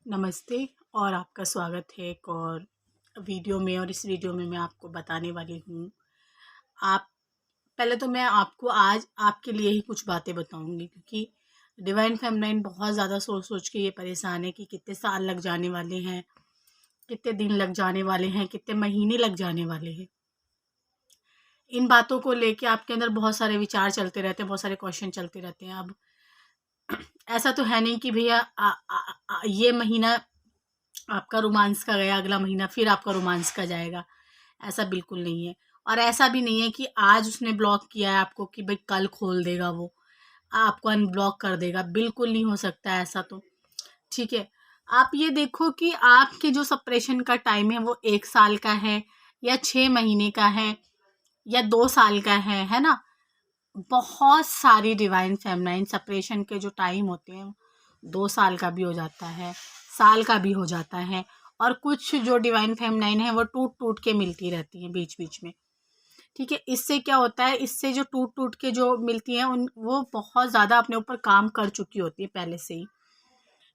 नमस्ते और आपका स्वागत है एक और वीडियो में। और इस वीडियो में मैं आपको बताने वाली हूँ, आप पहले तो मैं आपको आज आपके लिए ही कुछ बातें बताऊँगी, क्योंकि डिवाइन फेमिनाइन बहुत ज़्यादा सोच के ये परेशान है कि कितने साल लग जाने वाले हैं, कितने दिन लग जाने वाले हैं, कितने महीने लग जाने वाले हैं। इन बातों को लेके आपके अंदर बहुत सारे विचार चलते रहते हैं, बहुत सारे क्वेश्चन चलते रहते हैं। अब ऐसा तो है नहीं कि भैया ये महीना आपका रोमांस का गया, अगला महीना फिर आपका रोमांस का जाएगा, ऐसा बिल्कुल नहीं है। और ऐसा भी नहीं है कि आज उसने ब्लॉक किया है आपको कि भाई कल खोल देगा, वो आपको अनब्लॉक कर देगा, बिल्कुल नहीं हो सकता है ऐसा तो। ठीक है, आप ये देखो कि आपके जो सेपरेशन का टाइम है वो 1 साल का है या 6 महीने का है या 2 साल का है ना। बहुत सारी डिवाइन फेमिनाइन सेपरेशन के जो टाइम होते हैं 2 साल का भी हो जाता है, साल का भी हो जाता है। और कुछ जो डिवाइन फेमिनाइन है वो टूट टूट के मिलती रहती हैं बीच बीच में। ठीक है, इससे क्या होता है, इससे जो टूट टूट के जो मिलती हैं वो बहुत ज़्यादा अपने ऊपर काम कर चुकी होती है पहले से ही।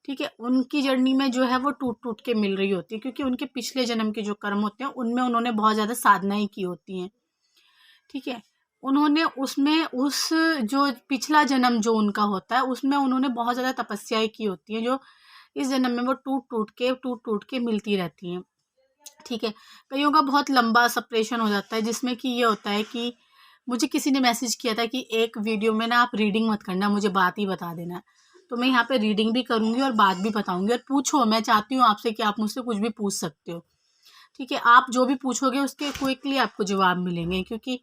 ठीक है, उनकी जर्नी में जो है वो टूट टूट के मिल रही होती है, क्योंकि उनके पिछले जन्म के जो कर्म होते हैं उनमें उन्होंने बहुत ज़्यादा साधनाएं की होती हैं। ठीक है, उन्होंने उसमें उस जो पिछला जन्म जो उनका होता है उसमें उन्होंने बहुत ज़्यादा तपस्याएं की होती हैं, जो इस जन्म में वो टूट टूट के मिलती रहती हैं। ठीक है, कईयों का बहुत लंबा सेपरेशन हो जाता है, जिसमें कि ये होता है कि मुझे किसी ने मैसेज किया था कि एक वीडियो में ना आप रीडिंग मत करना, मुझे बात ही बता देना। तो मैं यहाँ पे रीडिंग भी करूँगी और बात भी बताऊँगी। और पूछो, मैं चाहती हूँ आपसे कि आप मुझसे कुछ भी पूछ सकते हो। ठीक है, आप जो भी पूछोगे उसके क्विकली आपको जवाब मिलेंगे, क्योंकि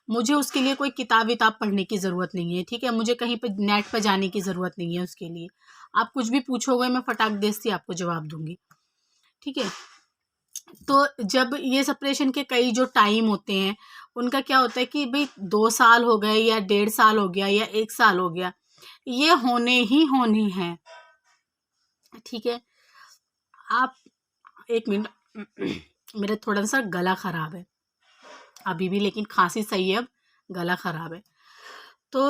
मुझे उसके लिए कोई किताब विताब पढ़ने की ज़रूरत नहीं है। ठीक है, मुझे कहीं पे नेट पे जाने की ज़रूरत नहीं है उसके लिए। आप कुछ भी पूछोगे मैं फटाक देश से आपको जवाब दूंगी। ठीक है, तो जब ये सेपरेशन के कई जो टाइम होते हैं उनका क्या होता है कि भाई 2 साल हो गए या 1.5 साल हो गया या 1 साल हो गया, ये होने ही होने हैं। ठीक है, आप एक मिनट मेरा थोड़ा सा गला खराब है अभी भी, लेकिन खांसी सही है, अब गला खराब है। तो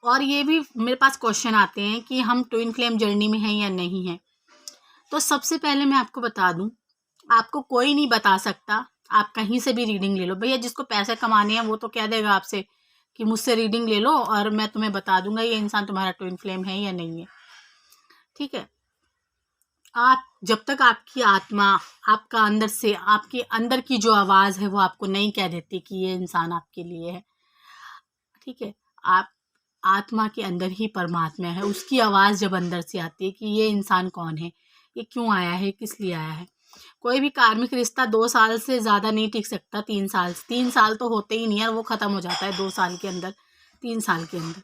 और ये भी मेरे पास क्वेश्चन आते हैं कि हम ट्विन फ्लेम जर्नी में हैं या नहीं हैं। तो सबसे पहले मैं आपको बता दूं, आपको कोई नहीं बता सकता। आप कहीं से भी रीडिंग ले लो भैया, जिसको पैसे कमाने हैं वो तो कह देगा आपसे कि मुझसे रीडिंग ले लो और मैं तुम्हें बता दूंगा ये इंसान तुम्हारा ट्विन फ्लेम है या नहीं है। ठीक है, आप जब तक आपकी आत्मा, आपका अंदर से, आपके अंदर की जो आवाज़ है वो आपको नहीं कह देती कि ये इंसान आपके लिए है। ठीक है, आप आत्मा के अंदर ही परमात्मा है, उसकी आवाज़ जब अंदर से आती है कि ये इंसान कौन है, ये क्यों आया है, किस लिए आया है। कोई भी कार्मिक रिश्ता 2 साल से ज़्यादा नहीं टिक सकता, 3 साल, 3 साल तो होते ही नहीं है, वो ख़त्म हो जाता है 2 साल के अंदर, 3 साल के अंदर।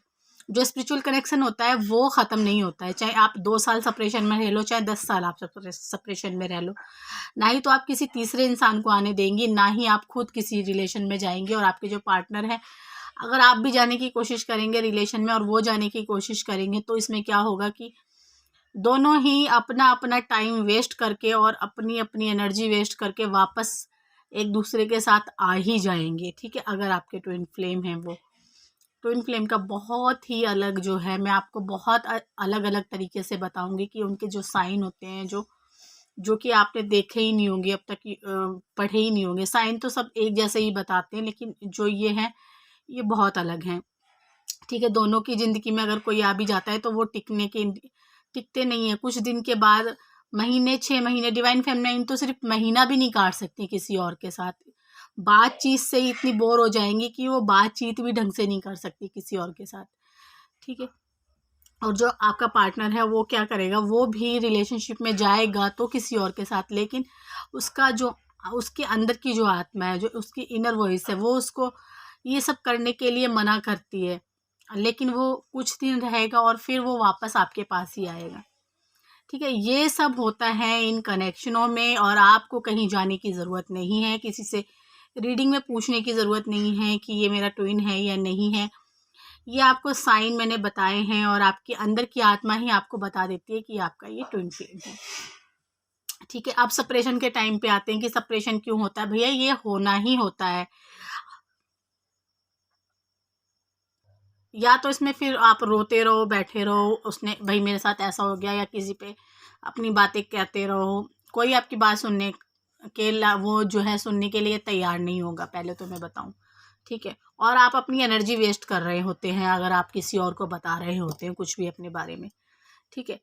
जो स्पिरिचुअल कनेक्शन होता है वो ख़त्म नहीं होता है, चाहे आप 2 साल सेपरेशन में रह लो, चाहे 10 साल आप सेपरेशन में रह लो। ना ही तो आप किसी तीसरे इंसान को आने देंगी, ना ही आप खुद किसी रिलेशन में जाएंगे। और आपके जो पार्टनर है, अगर आप भी जाने की कोशिश करेंगे रिलेशन में और वो जाने की कोशिश करेंगे, तो इसमें क्या होगा कि दोनों ही अपना अपना टाइम वेस्ट करके और अपनी अपनी एनर्जी वेस्ट करके वापस एक दूसरे के साथ आ ही जाएंगे। ठीक है, अगर आपके ट्विन फ्लेम हैं वो। ट्विन फ्लेम का बहुत ही अलग जो है, मैं आपको बहुत अलग अलग तरीके से बताऊंगी कि उनके जो साइन होते हैं, जो जो कि आपने देखे ही नहीं होंगे अब तक, पढ़े ही नहीं होंगे। साइन तो सब एक जैसे ही बताते हैं, लेकिन जो ये हैं ये बहुत अलग हैं। ठीक है, दोनों की ज़िंदगी में अगर कोई आ भी जाता है तो वो टिकते नहीं है। कुछ दिन के बाद, महीने, 6 महीने, डिवाइन फेमिनाइन तो सिर्फ महीना भी नहीं काट सकती किसी और के साथ। बातचीत से ही इतनी बोर हो जाएंगी कि वो बातचीत भी ढंग से नहीं कर सकती किसी और के साथ। ठीक है, और जो आपका पार्टनर है वो क्या करेगा, वो भी रिलेशनशिप में जाएगा तो किसी और के साथ, लेकिन उसका जो, उसके अंदर की जो आत्मा है, जो उसकी इनर वॉइस है, वो उसको ये सब करने के लिए मना करती है। लेकिन वो कुछ दिन रहेगा और फिर वो वापस आपके पास ही आएगा। ठीक है, ये सब होता है इन कनेक्शनों में, और आपको कहीं जाने की ज़रूरत नहीं है, किसी से रीडिंग में पूछने की ज़रूरत नहीं है कि ये मेरा ट्विन है या नहीं है। ये आपको साइन मैंने बताए हैं और आपके अंदर की आत्मा ही आपको बता देती है कि आपका ये ट्विन फ्लेम है। ठीक है, अब सेपरेशन के टाइम पे आते हैं कि सेपरेशन क्यों होता है। भैया ये होना ही होता है। या तो इसमें फिर आप रोते रहो, बैठे रहो, उसने भाई मेरे साथ ऐसा हो गया, या किसी पे अपनी बातें कहते रहो। कोई आपकी बात सुनने वो जो है सुनने के लिए तैयार नहीं होगा, पहले तो मैं बताऊं। ठीक है, और आप अपनी एनर्जी वेस्ट कर रहे होते हैं अगर आप किसी और को बता रहे होते हैं कुछ भी अपने बारे में। ठीक है,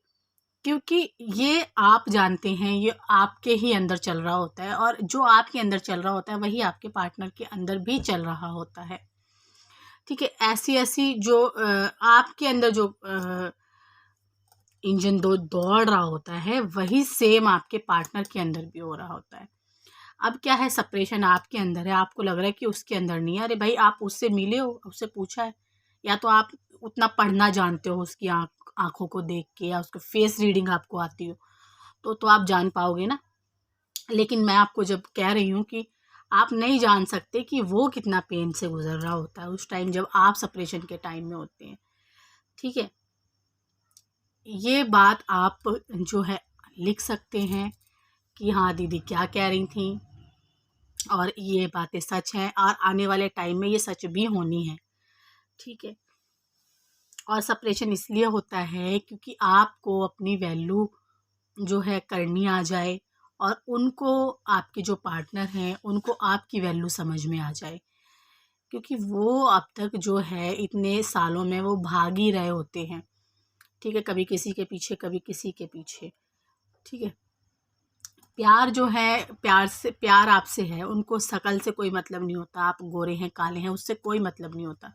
क्योंकि ये आप जानते हैं, ये आपके ही अंदर चल रहा होता है, और जो आपके अंदर चल रहा होता है वही आपके पार्टनर के अंदर भी चल रहा होता है। ठीक है, ऐसी ऐसी जो आपके अंदर जो इंजन दौड़ रहा होता है वही सेम आपके पार्टनर के अंदर भी हो रहा होता है। अब क्या है, सेपरेशन आपके अंदर है, आपको लग रहा है कि उसके अंदर नहीं है। अरे भाई, आप उससे मिले हो, उससे पूछा है, या तो आप उतना पढ़ना जानते हो उसकी आंखों को देख के, या उसके फेस रीडिंग आपको आती हो, तो आप जान पाओगे ना। लेकिन मैं आपको जब कह रही हूँ कि आप नहीं जान सकते कि वो कितना पेन से गुजर रहा होता है उस टाइम जब आप सेपरेशन के टाइम में होते हैं। ठीक है, ये बात आप जो है लिख सकते हैं कि हाँ दीदी क्या कह रही थी, और ये बातें सच हैं, और आने वाले टाइम में ये सच भी होनी है। ठीक है, और सेपरेशन इसलिए होता है क्योंकि आपको अपनी वैल्यू जो है करनी आ जाए, और उनको, आपके जो पार्टनर हैं उनको आपकी वैल्यू समझ में आ जाए। क्योंकि वो अब तक जो है इतने सालों में वो भाग ही रहे होते हैं। ठीक है, कभी किसी के पीछे, कभी किसी के पीछे। ठीक है, प्यार जो है, प्यार आपसे है, उनको शकल से कोई मतलब नहीं होता, आप गोरे हैं काले हैं उससे कोई मतलब नहीं होता।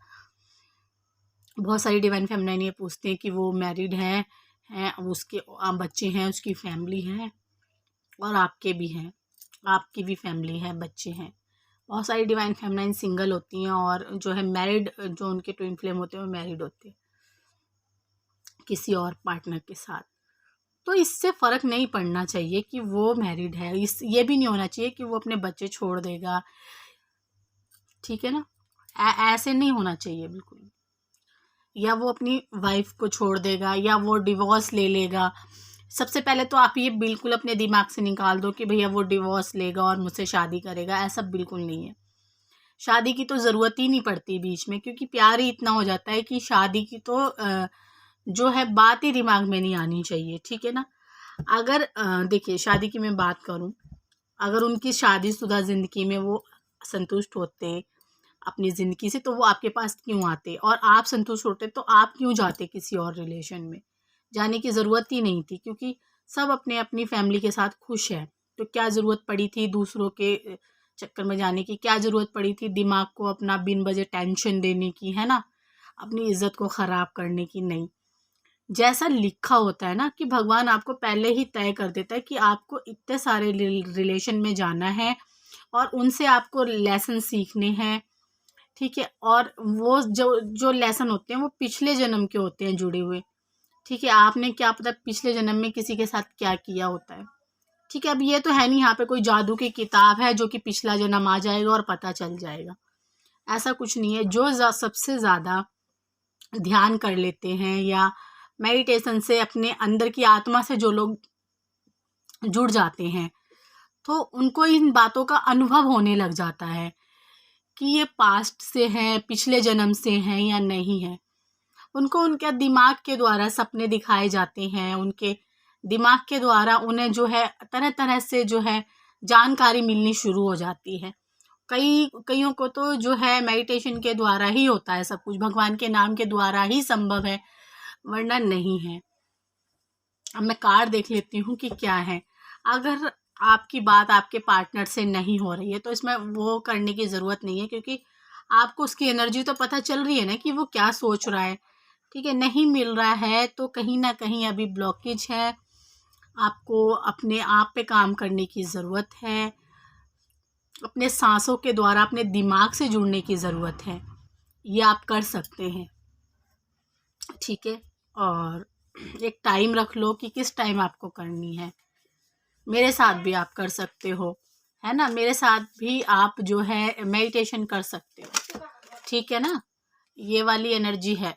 बहुत सारी डिवाइन फेमिनाइन ये पूछते हैं कि वो मैरिड हैं, उसके बच्चे हैं, उसकी फैमिली है, और आपके भी हैं, आपकी भी फैमिली है, बच्चे हैं। बहुत सारी डिवाइन फेमिनाइन सिंगल होती हैं, और जो है मैरिड, जो उनके ट्विन फ्लेम होते हैं वो मैरिड होते हैं किसी और पार्टनर के साथ। तो इससे फ़र्क नहीं पड़ना चाहिए कि वो मैरिड है, ये भी नहीं होना चाहिए कि वो अपने बच्चे छोड़ देगा। ठीक है ना, ऐसे नहीं होना चाहिए बिल्कुल, या वो अपनी वाइफ को छोड़ देगा, या वो डिवोर्स ले लेगा। सबसे पहले तो आप ये बिल्कुल अपने दिमाग से निकाल दो कि भैया वो डिवोर्स लेगा और मुझसे शादी करेगा, ऐसा बिल्कुल नहीं है। शादी की तो ज़रूरत ही नहीं पड़ती बीच में, क्योंकि प्यार ही इतना हो जाता है कि शादी की तो जो है बात ही दिमाग में नहीं आनी चाहिए। ठीक है ना, अगर देखिए शादी की मैं बात करूं, अगर उनकी शादीशुदा ज़िंदगी में वो संतुष्ट होते अपनी ज़िंदगी से, तो वो आपके पास क्यों आते, और आप संतुष्ट होते तो आप क्यों जाते किसी और रिलेशन में। जाने की ज़रूरत ही नहीं थी, क्योंकि सब अपने अपनी फैमिली के साथ खुश है। तो क्या ज़रूरत पड़ी थी दूसरों के चक्कर में जाने की, क्या ज़रूरत पड़ी थी दिमाग को अपना बिन वजह टेंशन देने की, है ना, अपनी इज्जत को ख़राब करने की। नहीं, जैसा लिखा होता है ना कि भगवान आपको पहले ही तय कर देता है कि आपको इतने सारे रिलेशन में जाना है, और उनसे आपको लेसन सीखने हैं। ठीक है, और वो जो जो लेसन होते हैं वो पिछले जन्म के होते हैं जुड़े हुए। ठीक है, आपने क्या पता पिछले जन्म में किसी के साथ क्या किया होता है। ठीक है, अब ये तो है नहीं यहाँ पे कोई जादू की किताब है जो कि पिछला जन्म आ जाएगा और पता चल जाएगा, ऐसा कुछ नहीं है। जो सबसे ज़्यादा ध्यान कर लेते हैं, या मेडिटेशन से अपने अंदर की आत्मा से जो लोग जुड़ जाते हैं, तो उनको इन बातों का अनुभव होने लग जाता है कि ये पास्ट से है, पिछले जन्म से है या नहीं है। उनको उनके दिमाग के द्वारा सपने दिखाए जाते हैं, उनके दिमाग के द्वारा उन्हें जो है तरह तरह से जो है जानकारी मिलनी शुरू हो जाती है। कईयों को तो जो है मेडिटेशन के द्वारा ही होता है सब कुछ, भगवान के नाम के द्वारा ही संभव है, वरना नहीं है। अब मैं कार्ड देख लेती हूँ कि क्या है। अगर आपकी बात आपके पार्टनर से नहीं हो रही है तो इसमें वो करने की ज़रूरत नहीं है, क्योंकि आपको उसकी एनर्जी तो पता चल रही है ना कि वो क्या सोच रहा है। ठीक है, नहीं मिल रहा है तो कहीं ना कहीं अभी ब्लॉकेज है, आपको अपने आप पे काम करने की ज़रूरत है, अपने सांसों के द्वारा अपने दिमाग से जुड़ने की ज़रूरत है। ये आप कर सकते हैं। ठीक है, और एक टाइम रख लो कि किस टाइम आपको करनी है। मेरे साथ भी आप कर सकते हो, है ना, मेरे साथ भी आप जो है मेडिटेशन कर सकते हो। ठीक है ना, ये वाली एनर्जी है।